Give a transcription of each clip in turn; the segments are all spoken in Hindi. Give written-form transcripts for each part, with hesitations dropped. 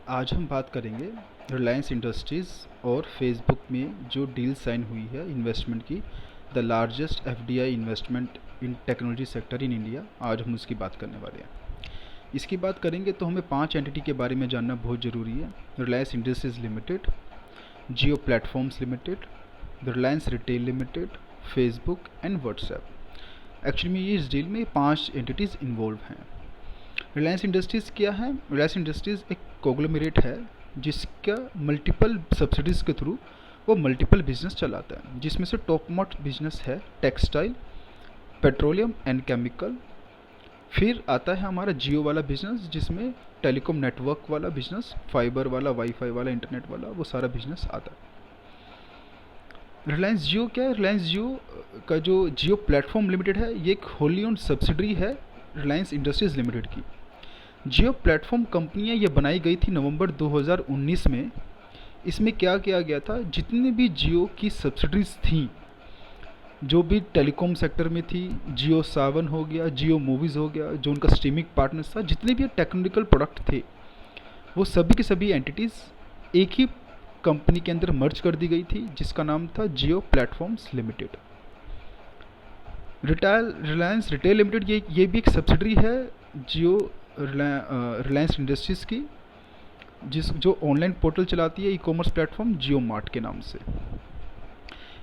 आज हम बात करेंगे रिलायंस इंडस्ट्रीज़ और फेसबुक में जो डील साइन हुई है इन्वेस्टमेंट की, the largest FDI investment in technology sector in India. आज हम उसकी बात करने वाले हैं। इसकी बात करेंगे तो हमें 5 एंटिटी के बारे में जानना बहुत ज़रूरी है। Reliance industries limited, Jio platforms limited, the Reliance retail limited, Facebook and WhatsApp. Actually में ये इस डील में 5 एंटिटीज़ इन्वॉल्व हैं। रिलायंस इंडस्ट्रीज़ क्या है? रिलायंस इंडस्ट्रीज़ एक कोग्लोमेरेट है जिसका मल्टीपल सब्सिडीज़ के थ्रू वो मल्टीपल बिजनेस चलाता है, जिसमें से टॉप मोस्ट बिजनेस है टेक्सटाइल, पेट्रोलियम एंड केमिकल। फिर आता है हमारा जियो वाला बिजनेस, जिसमें टेलीकॉम नेटवर्क वाला बिजनेस, फाइबर वाला, वाईफाई वाला, इंटरनेट वाला, वो सारा बिजनेस आता है। रिलायंस जियो क्या है? रिलायंस जियो का जो जियो प्लेटफॉर्म लिमिटेड है, ये एक होली ओन्ड सब्सिडरी है रिलायंस इंडस्ट्रीज़ लिमिटेड की। जियो प्लेटफॉर्म कंपनियाँ ये बनाई गई थी नवंबर 2019 में। इसमें क्या किया गया था, जितनी भी जियो की सब्सिडरीज थी, जो भी टेलीकॉम सेक्टर में थी, जियो सावन हो गया, जियो मूवीज़ हो गया, जो उनका स्ट्रीमिंग पार्टनर्स था, जितने भी टेक्निकल प्रोडक्ट थे, वो सभी की सभी एंटिटीज़ एक ही कंपनी के अंदर मर्ज कर दी गई थी, जिसका नाम था Jio platforms limited. Reliance retail limited ये भी एक सब्सिडरी है जियो रिलायंस इंडस्ट्रीज़ की, जो ऑनलाइन पोर्टल चलाती है, ई कॉमर्स प्लेटफॉर्म जियो मार्ट के नाम से।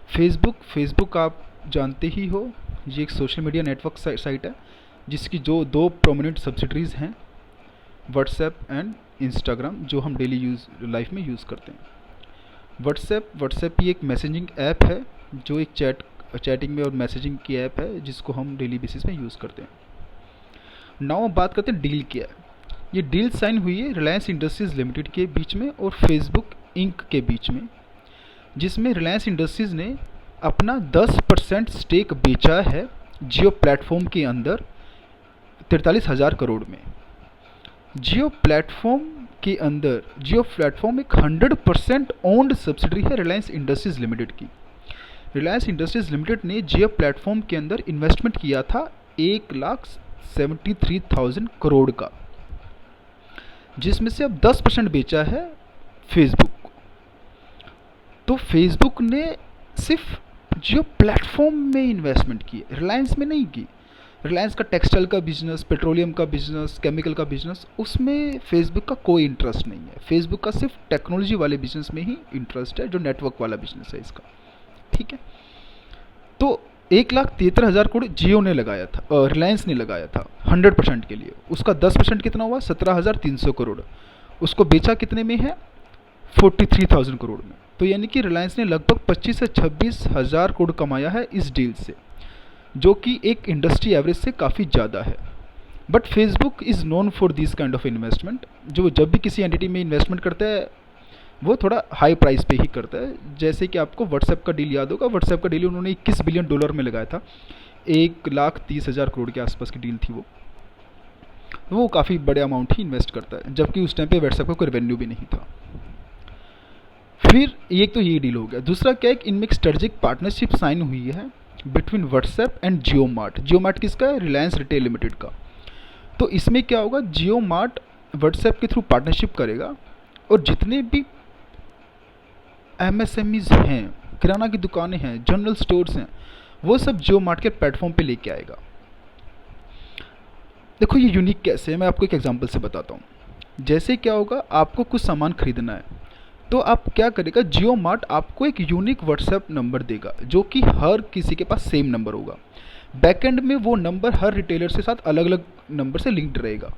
फेसबुक आप जानते ही हो, ये एक सोशल मीडिया नेटवर्क साइट है जिसकी जो 2 प्रोमिनेंट सब्सिडरीज हैं, व्हाट्सएप एंड इंस्टाग्राम, जो हम डेली लाइफ में यूज़ करते हैं। व्हाट्सएप ही एक मैसेजिंग ऐप है, जो एक चैटिंग में और मैसेजिंग की ऐप है, जिसको हम डेली बेसिस में यूज़ करते हैं। नाउ हम बात करते हैं डील क्या है। ये डील साइन हुई है रिलायंस इंडस्ट्रीज़ लिमिटेड के बीच में और फेसबुक इंक के बीच में, जिसमें रिलायंस इंडस्ट्रीज़ ने अपना 10% स्टेक बेचा है जियो प्लेटफॉर्म के अंदर 43,000 करोड़ में। जियो प्लेटफॉर्म एक 100% ओन्ड सब्सिडरी है रिलायंस इंडस्ट्रीज़ लिमिटेड की। रिलायंस इंडस्ट्रीज़ लिमिटेड ने जियो प्लेटफॉर्म के अंदर इन्वेस्टमेंट किया था 1,73,000 करोड़ का, जिसमें से अब 10% बेचा है फेसबुक। तो फेसबुक ने सिर्फ जियो प्लेटफॉर्म में इन्वेस्टमेंट की, रिलायंस में नहीं की। रिलायंस का टेक्सटाइल का बिजनेस, पेट्रोलियम का बिजनेस, केमिकल का बिजनेस, उसमें फेसबुक का कोई इंटरेस्ट नहीं है। फेसबुक का सिर्फ टेक्नोलॉजी वाले बिजनेस में ही इंटरेस्ट है, जो नेटवर्क वाला बिजनेस है इसका। ठीक है, तो 1,73,000 करोड़ जियो ने लगाया था, रिलायंस ने लगाया था 100% के लिए। उसका 10% कितना हुआ? 17,300 करोड़। उसको बेचा कितने में है? 43,000 करोड़ में। तो यानी कि रिलायंस ने लगभग 25 से 26,000 करोड़ कमाया है इस डील से, जो कि एक इंडस्ट्री एवरेज से काफ़ी ज़्यादा है। But Facebook is known for this kind of investment. जो जब भी किसी एंटिटी में इन्वेस्टमेंट करता है, वो थोड़ा हाई प्राइस पे ही करता है। जैसे कि आपको व्हाट्सएप का डील याद होगा, व्हाट्सएप का डील उन्होंने $21 बिलियन में लगाया था, 1,30,000 करोड़ के आसपास की डील थी वो काफ़ी बड़े अमाउंट ही इन्वेस्ट करता है, जबकि उस टाइम पे व्हाट्सएप का कोई रेवेन्यू भी नहीं था। फिर एक तो ये डील हो गया। दूसरा क्या है, इनमें एक स्ट्रेटेजिक पार्टनरशिप साइन हुई है between WhatsApp and Jio mart. Jio mart किसका है? रिलायंस रिटेल लिमिटेड का। तो इसमें क्या होगा, जियो मार्ट व्हाट्सएप के थ्रू पार्टनरशिप करेगा और जितने भी MSMEs हैं, किराना की दुकानें हैं, जनरल स्टोर्स हैं, वो सब जियो मार्ट के प्लेटफॉर्म पे लेके आएगा। देखो ये यूनिक कैसे है, मैं आपको एक एग्जांपल से बताता हूँ। जैसे क्या होगा, आपको कुछ सामान खरीदना है, तो आप क्या करेगा, जियो मार्ट आपको एक यूनिक व्हाट्सएप नंबर देगा, जो कि हर किसी के पास सेम नंबर होगा। बैकएंड में वो नंबर हर रिटेलर के साथ अलग अलग नंबर से लिंक्ड रहेगा।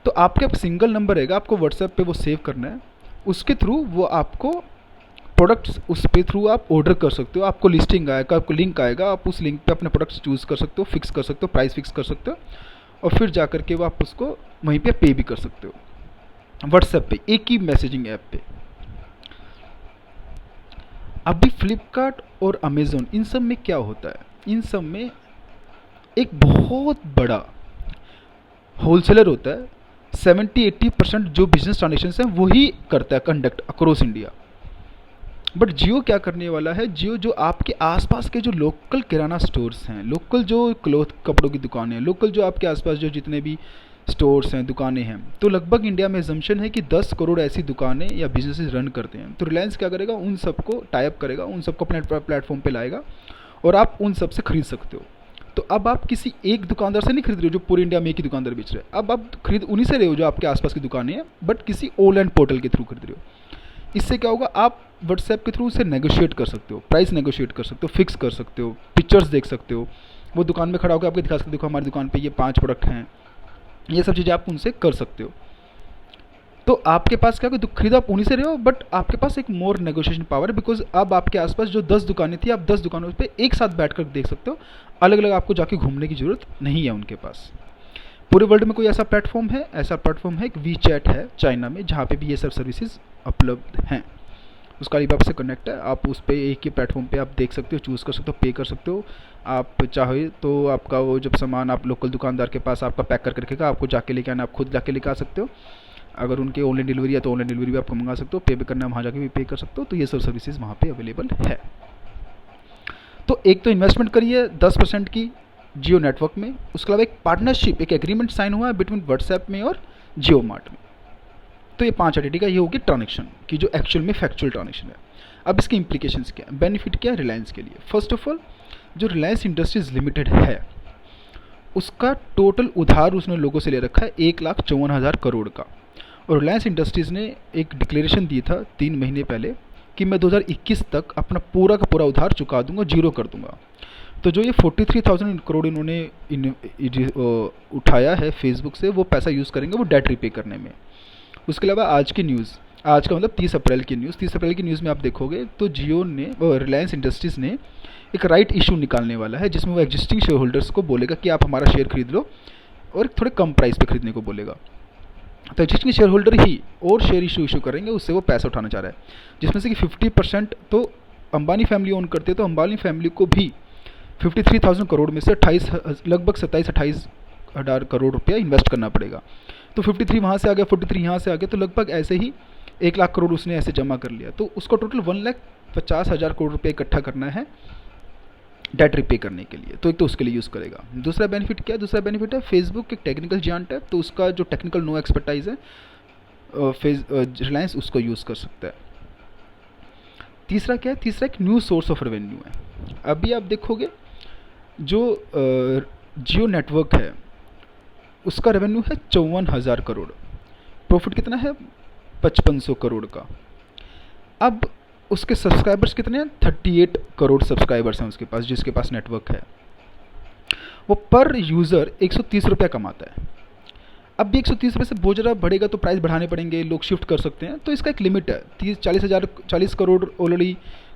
तो आपके पास सिंगल नंबर रहेगा, आपको व्हाट्सएप पे वो सेव करना है। उसके थ्रू वो आपको प्रोडक्ट्स, उस पे थ्रू आप ऑर्डर कर सकते हो। आपको लिस्टिंग आएगा, आपको लिंक आएगा, आप उस लिंक पे अपने प्रोडक्ट्स चूज़ कर सकते हो, फिक्स कर सकते हो, प्राइस फिक्स कर सकते हो, और फिर जा करके वो आप उसको वहीं पे पे भी कर सकते हो व्हाट्सएप पे, एक ही मैसेजिंग ऐप पे। अभी फ्लिपकार्ट और अमेज़ोन, इन सब में क्या होता है, इन सब में एक बहुत बड़ा होलसेलर होता है। 70-80% जो बिजनेस ट्रांजेक्शन है वही करता है कंडक्ट अक्रॉस इंडिया। बट जियो क्या करने वाला है, जियो जो आपके आसपास के जो लोकल किराना स्टोर्स हैं, लोकल जो कपड़ों की दुकानें हैं, लोकल जो आपके आसपास जो जितने भी स्टोर्स हैं, दुकानें हैं। तो लगभग इंडिया में एजम्पशन है कि 10 करोड़ ऐसी दुकानें या बिजनेसेस रन करते हैं। तो रिलायंस क्या करेगा, उन सबको टाई अप करेगा, उन सबको अपने प्लेटफॉर्म पे लाएगा और आप उन सब से खरीद सकते हो। तो अब आप किसी एक दुकानदार से नहीं खरीद रहे हो जो पूरे इंडिया में एक ही दुकानदार बेच रहे हैं, अब आप खरीद उन्हीं से रहे हो जो आपके आसपास की दुकानें हैं, बट किसी ऑनलाइन पोर्टल के थ्रू खरीद रहे हो। इससे क्या होगा, आप व्हाट्सएप के थ्रू उसे नेगोशिएट कर सकते हो, प्राइस नेगोशिएट कर सकते हो, फिक्स कर सकते हो, पिक्चर्स देख सकते हो। वो दुकान में खड़ा होकर आपको दिखा सकते हो, देखो हमारी दुकान पे ये 5 प्रोडक्ट हैं। ये सब चीज़ें आप उनसे कर सकते हो। तो आपके पास क्या, कोई खरीदो आप उन्हीं से रहे हो, बट आपके पास एक मोर नेगोशिएशन पावर है, बिकॉज अब आपके आसपास जो 10 दुकानें थी, आप 10 दुकानों पे एक साथ बैठ कर देख सकते हो। अलग अलग आपको जाके घूमने की ज़रूरत नहीं है उनके पास। पूरे वर्ल्ड में कोई ऐसा प्लेटफॉर्म है, एक वी चैट है चाइना में, जहाँ पे भी ये सब सर्विसेज उपलब्ध हैं। उसका अलीबाबा से कनेक्ट है, आप उस पर एक ही प्लेटफॉर्म पे आप देख सकते हो, चूज़ कर सकते हो, पे कर सकते हो। आप चाहे तो आपका वो जब सामान आप लोकल दुकानदार के पास आपका पैक करके रखेगा, आपको जाके लेके आना, आप खुद जाके लेके आ सकते हो। अगर उनके ऑनलाइन डिलीवरी है तो ऑनलाइन डिलीवरी भी आपको मंगा सकते हो, पे भी करना है वहाँ जाके भी पे कर सकते हो। तो ये सब सर्विसेज वहाँ पे अवेलेबल है। तो एक तो इन्वेस्टमेंट करिए 10% की जियो नेटवर्क में, उसके अलावा एक पार्टनरशिप, एक एग्रीमेंट साइन हुआ है बिटवीन व्हाट्सएप में और जियो मार्ट में। तो ये 5 आईडी का ये होगी ट्रांजेक्शन की जो एक्चुअल में फैक्चुअल ट्रांजेक्शन है। अब इसके इंप्लीकेशंस क्या है, बेनिफिट क्या है रिलायंस के लिए। फर्स्ट ऑफ ऑल, जो रिलायंस इंडस्ट्रीज लिमिटेड है उसका टोटल उधार उसने लोगों से ले रखा है 1,54,000 करोड़ का। और रिलायंस इंडस्ट्रीज़ ने एक डिक्लेरेशन दी था 3 महीने पहले कि मैं 2021 तक अपना पूरा का पूरा उधार चुका दूंगा, जीरो कर दूंगा। तो जो ये 43,000 करोड़ इन्होंने उठाया है फेसबुक से, वो पैसा यूज़ करेंगे वो डेट रीपे करने में। उसके अलावा आज की न्यूज़, आज का मतलब 30 अप्रैल की न्यूज़, 30 अप्रैल की न्यूज़ में आप देखोगे तो जियो ने, रिलायंस इंडस्ट्रीज़ ने एक राइट इशू निकालने वाला है, जिसमें वो एग्जिस्टिंग शेयर होल्डर्स को बोलेगा कि आप हमारा शेयर खरीद लो, और थोड़े कम प्राइस पे खरीदने को बोलेगा। तो एग्जिस्टिंग शेयर होल्डर ही और शेयर इशू करेंगे, उससे वो पैसा उठाना चाह रहा है, जिसमें से कि 50% तो अंबानी फैमिली ओन करते हैं। तो अंबानी फैमिली को भी 53,000 करोड़ में से लगभग 27-28 करोड़ रुपया इन्वेस्ट करना पड़ेगा। तो 53 वहाँ से आ गया, 43 यहाँ से आ गया, तो लगभग ऐसे ही 1 लाख करोड़ उसने ऐसे जमा कर लिया। तो उसको टोटल 1,50,000 करोड़ रुपये इकट्ठा करना है डेट रिपे करने के लिए। तो एक तो उसके लिए यूज़ करेगा। दूसरा बेनिफिट क्या है, दूसरा बेनिफिट है फेसबुक एक टेक्निकल जायंट है, तो उसका जो टेक्निकल नो एक्सपर्टाइज है रिलायंस उसको यूज़ कर सकता है। तीसरा क्या है, तीसरा एक न्यू सोर्स ऑफ रेवेन्यू है। अभी आप देखोगे जो जियो नेटवर्क है उसका रेवेन्यू है 54,000 करोड़, प्रॉफिट कितना है 5500 करोड़ का। अब उसके सब्सक्राइबर्स कितने हैं, 38 करोड़ सब्सक्राइबर्स हैं उसके पास, जिसके पास नेटवर्क है। वो पर यूज़र 130 रुपया कमाता है। अब भी 130 रुपये से बहुत ज़्यादा बढ़ेगा तो प्राइस बढ़ाने पड़ेंगे, लोग शिफ्ट कर सकते हैं। तो इसका एक लिमिट है, 40 करोड़ ऑलरेडी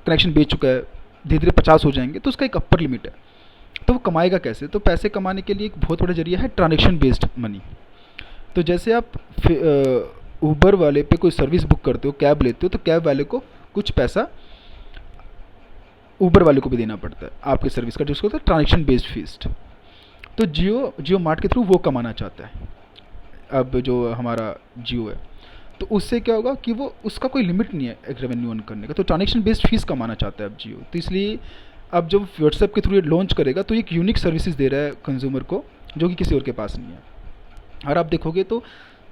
कनेक्शन बेच चुका है, धीरे धीरे 50 हो जाएंगे, तो उसका एक अपर लिमिट है। तो वो कमाएगा कैसे, तो पैसे कमाने के लिए एक बहुत बड़ा जरिया है ट्रांजेक्शन बेस्ड मनी। तो जैसे आप ऊबर वाले पे कोई सर्विस बुक करते हो, कैब लेते हो, तो कैब वाले को कुछ पैसा ऊबर वाले को भी देना पड़ता है आपके सर्विस का, जिसको होता है ट्रांजेक्शन बेस्ड फीस। तो जियो मार्ट के थ्रू वो कमाना चाहता है। अब जो हमारा जियो है तो उससे क्या होगा कि वो उसका कोई लिमिट नहीं है एक रेवेन्यू अर्न करने का, तो ट्रांजेक्शन बेस्ड फीस कमाना चाहता है अब जियो। तो इसलिए अब जब व्हाट्सएप के थ्रू ये लॉन्च करेगा तो एक यूनिक सर्विसेज दे रहा है कंज्यूमर को, जो कि किसी और के पास नहीं है। और आप देखोगे तो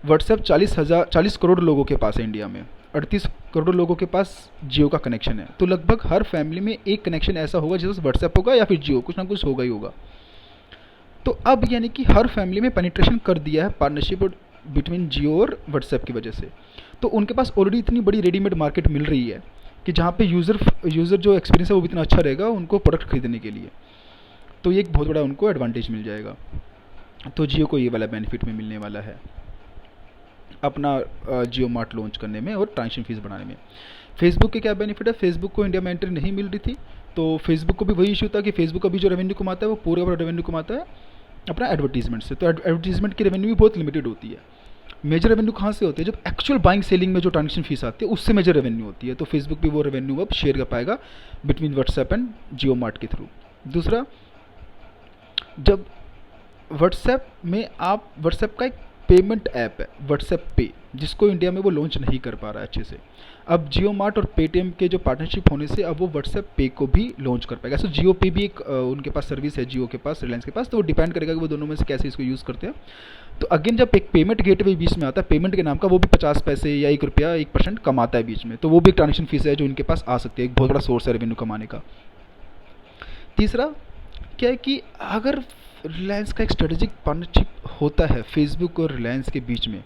व्हाट्सएप 40 करोड़ लोगों के पास है इंडिया में, 38 करोड़ लोगों के पास जियो का कनेक्शन है। तो लगभग हर फैमिली में एक कनेक्शन ऐसा होगा जिससे व्हाट्सएप होगा या फिर जियो, कुछ ना कुछ होगा ही होगा। तो अब यानी कि हर फैमिली में पेनिट्रेशन कर दिया है पार्टनरशिप बिटवीन जियो और व्हाट्सएप की वजह से। तो उनके पास ऑलरेडी इतनी बड़ी रेडीमेड मार्केट मिल रही है कि जहाँ पे यूज़र जो एक्सपीरियंस है वो भी इतना अच्छा रहेगा उनको प्रोडक्ट खरीदने के लिए। तो ये एक बहुत बड़ा उनको एडवांटेज मिल जाएगा। तो जियो को ये वाला बेनिफिट में मिलने वाला है अपना जियो मार्ट लॉन्च करने में और ट्रांजेक्शन फीस बढ़ाने में। फेसबुक के क्या बेनिफिट है, फेसबुक को इंडिया में एंट्री नहीं मिल रही थी, तो फेसबुक को भी वही इशू था कि फेसबुक अभी जो रेवेन्यू कमाता है वो पूरा रेवेन्यू कमाता है अपना एडवर्टीजमेंट से। तो एडवर्टीजमेंट की रेवेन्यू भी बहुत लिमिटेड होती है। मेजर रेवेन्यू कहाँ से होती है, जब एक्चुअल बाइंग सेलिंग में जो ट्रांजेक्शन फीस आती है उससे मेजर रेवेन्यू होती है। तो फेसबुक भी वो रेवेन्यू अब शेयर कर पाएगा between WhatsApp and Jio mart के थ्रू। दूसरा, जब व्हाट्सएप में आप व्हाट्सएप का एक पेमेंट ऐप है व्हाट्सएप पे, जिसको इंडिया में वो लॉन्च नहीं कर पा रहा है अच्छे से। अब जियो मार्ट और पेटीएम के जो पार्टनरशिप होने से अब वो व्हाट्सएप पे को भी लॉन्च कर पाएगा। सो जियो पे भी एक उनके पास सर्विस है, जियो के पास, रिलायंस के पास, तो वो डिपेंड करेगा कि वो दोनों में से कैसे इसको यूज़ करते हैं। तो अगेन जब एक पेमेंट गेटवे बीच में आता है पेमेंट के नाम का, वो भी 50 पैसे या 1 रुपया 1% कमाता है बीच में, तो वो भी एक ट्रांजेक्शन फीस है जो इनके पास आ सकती है, एक बहुत बड़ा सोर्स है रेवेन्यू कमाने का। तीसरा क्या है कि अगर रिलायंस का एक स्ट्रेटेजिक पार्टनरशिप होता है फेसबुक और रिलायंस के बीच में,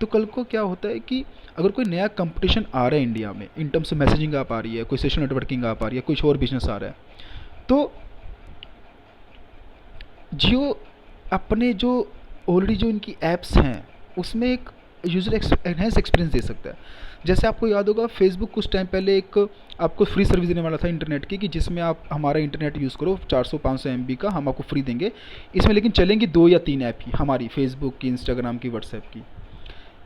तो कल को क्या होता है कि अगर कोई नया कंपटीशन आ रहा है इंडिया में, इन टर्म्स ऑफ मैसेजिंग आप आ रही है, कोई सोशल नेटवर्किंग आप आ रही है, कुछ और बिजनेस आ रहा है, तो जियो अपने जो ऑलरेडी जो इनकी ऐप्स हैं उसमें एक यूज़र एनहेंस एक्सपीरियंस दे सकता है। जैसे आपको याद होगा फेसबुक कुछ टाइम पहले एक आपको फ्री सर्विस देने वाला था इंटरनेट की, कि जिसमें आप हमारा इंटरनेट यूज़ करो 400-500 MB का हम आपको फ्री देंगे, इसमें लेकिन चलेंगी 2 या 3 ऐप ही हमारी, फेसबुक की, इंस्टाग्राम की, व्हाट्सएप की।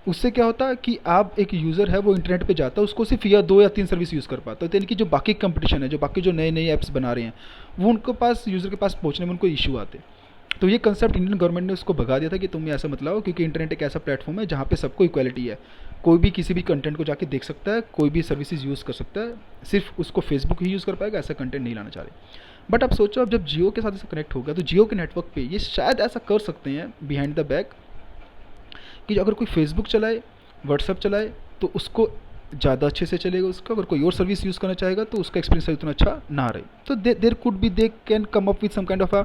उससे क्या होता है कि आप एक यूज़र है वो इंटरनेट पे जाता है, उसको सिर्फ या 2 या 3 सर्विस यूज़ कर पाता है। तो यानी कि जो बाकी कंपटीशन है, जो बाकी जो नए नए ऐप्स बना रहे हैं, वो उनके पास यूज़र के पास पहुंचने में उनको इशू आते हैं। तो ये कंसेप्ट इंडियन गवर्नमेंट ने उसको भगा दिया था कि तुम ऐसा मत लाओ, क्योंकि इंटरनेट एक ऐसा प्लेटफॉर्म है जहाँ पे सबको इक्वालिटी है, कोई भी किसी भी कंटेंट को जाके देख सकता है, कोई भी सर्विसेज यूज़ कर सकता है, सिर्फ उसको फेसबुक ही यूज़ कर पाएगा, ऐसा कंटेंट नहीं लाना चाह रहे। बट अब सोचो, अब जब जियो के साथ ऐसा कनेक्ट होगा तो जियो के नेटवर्क पे ये शायद ऐसा कर सकते हैं बिहाइंड द बैक कि अगर कोई फेसबुक चलाए, व्हाट्सएप चलाए, तो उसको ज़्यादा अच्छे से चलेगा उसका, अगर कोई और सर्विस यूज़ करना चाहेगा तो उसका एक्सपीरियंस उतना अच्छा ना रहे। तो there could be they can come up with some kind of a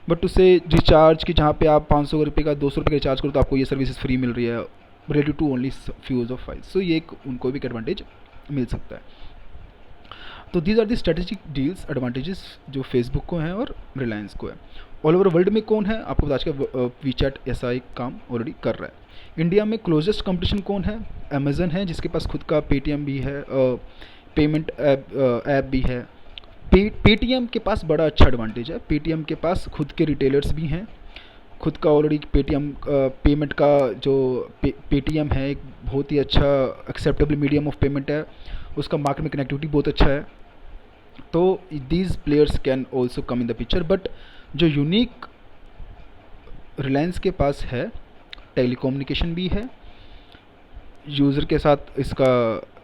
but to say recharge, कि जहाँ पे आप 500 रुपये का 200 रुपये का रिचार्ज करो तो आपको ये सर्विसेज फ्री मिल रही है related to only fuse of files. So ये एक उनको भी एक एडवांटेज मिल सकता है। तो these are the strategic deals advantages जो फेसबुक को हैं और रिलायंस को है। ऑल ओवर वर्ल्ड में कौन है आपको बता, आज का वीचैट ऐसा एक काम ऑलरेडी कर रहा है। इंडिया में क्लोजेस्ट कंपटीशन कौन है? अमेजन है, जिसके पास खुद का पेटीएम भी है, पेमेंट ऐप भी है। पेटीएम के पास बड़ा अच्छा एडवांटेज है, पेटीएम के पास खुद के रिटेलर्स भी हैं, खुद का ऑलरेडी पेटीएम पेमेंट का जो पेटीएम है एक बहुत ही अच्छा एक्सेप्टेबल मीडियम ऑफ पेमेंट है, उसका मार्केट में कनेक्टिविटी बहुत अच्छा है। तो these players can also come in the picture. But जो यूनिक रिलायंस के पास है, टेलीकम्युनिकेशन भी है, यूज़र के साथ इसका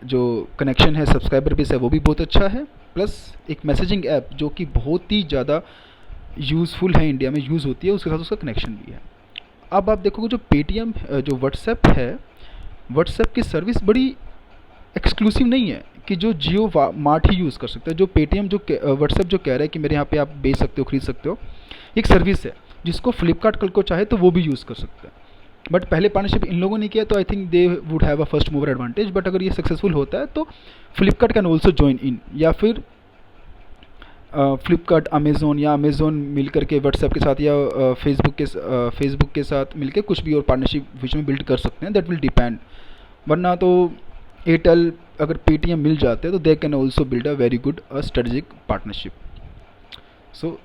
जो कनेक्शन है, सब्सक्राइबर बेस है, वो भी बहुत अच्छा है, प्लस एक मैसेजिंग ऐप जो कि बहुत ही ज़्यादा यूज़फुल है, इंडिया में यूज़ होती है, उसके साथ उसका कनेक्शन भी है। अब आप देखोगे जो पेटीएम जो व्हाट्सएप है, व्हाट्सएप की सर्विस बड़ी एक्सक्लूसिव नहीं है कि जो जियो मार्ट ही यूज़ कर सकता है। जो पेटीएम जो व्हाट्सएप जो कह रहा है कि मेरे यहाँ पे आप बेच सकते हो, खरीद सकते हो, एक सर्विस है जिसको फ्लिपकार्ट कल को चाहे तो वो भी यूज़ कर सकता है। बट पहले पार्टनरशिप इन लोगों ने किया तो I think they would have a first mover advantage. But अगर ये सक्सेसफुल होता है तो Flipkart can also join in, या फिर फ्लिपकार्ट अमेज़ोन या अमेज़ोन मिल करके व्हाट्सएप के साथ या फेसबुक के साथ मिलकर कुछ भी और पार्टनरशिप बीच में बिल्ड कर सकते हैं, दैट विल डिपेंड। वरना तो एयरटेल अगर पेटीएम मिल जाते हैं तो they can also build a very good strategic partnership. So